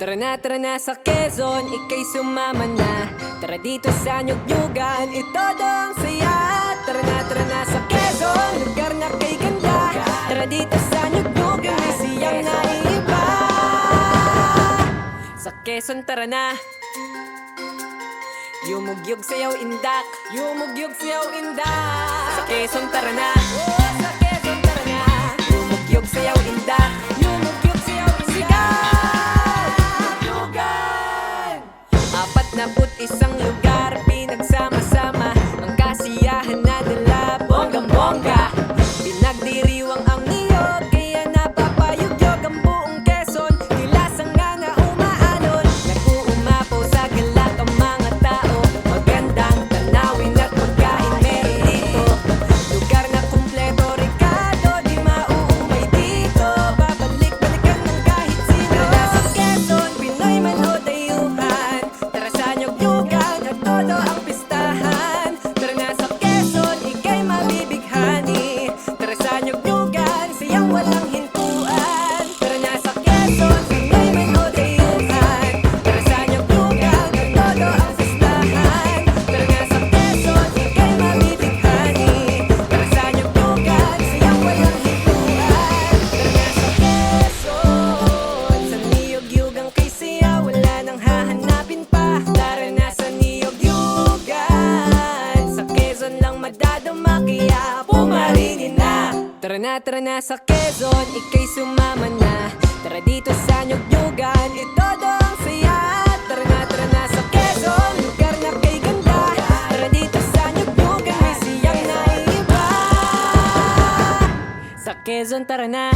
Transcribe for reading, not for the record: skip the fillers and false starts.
Tara na sa Quezon, ika'y sumama na. Tara dito sa Nyug-Nyugan, ito ang saya. Tara na sa Quezon, lugar na kay ganda. Tara dito sa Nyug-Nyugan, may siyang naiiba. Sa Quezon tara na. Yumugyog sayaw indak, yumugyog sayaw indak. Sa Quezon tara na. Sa Quezon tara na. Yumugyog sayaw indak, yumugyog sayaw indak. Isang lugar, pinagsama-sama ang kasiyahan na dala, bonggang-bongga. Pinagdiriwang ang niyog, kaya napapayugyog ang buong Quezon. Kilasang nga na umaalon, nag-uumapaw sa galak ang mga tao. Magandang tanawin at pagkain meron dito. Lugar na kumpleto, Ricardo, di mauumay dito. Babalik-balikan ng kahit sino. Tara sa Quezon, Pinoy man o dayuhan. Tara sa Nyug-Nyugan at todo ang pistahan. Tara na sa Quezon, ika'y mabibighani. Tara sa Nyug-Nyugan, siyang walang hintuan. Tara na sa Quezon, Pinoy man o dayuhan. Tara sa Nyug-Nyugan at todo ang pistahan. Tara na sa Quezon, ika'y mabibighani. Tara sa Nyug-Nyugan, siyang walang hintuan. Tara na sa Quezon, sa Nyug-Nyugan kay siya wala nang hahanapin pa. Tara na sa Nyug-Nyugan, sa Quezon lang madadama kaya pumaringin na. Tara na sa Quezon, ika'y sumama na. Tara dito sa Nyug-Nyugan, ito ang saya. Tara na sa Quezon, lugar na kay ganda. Tara dito sa Nyug-Nyugan, may siyang naiiba. Sa Quezon tara na.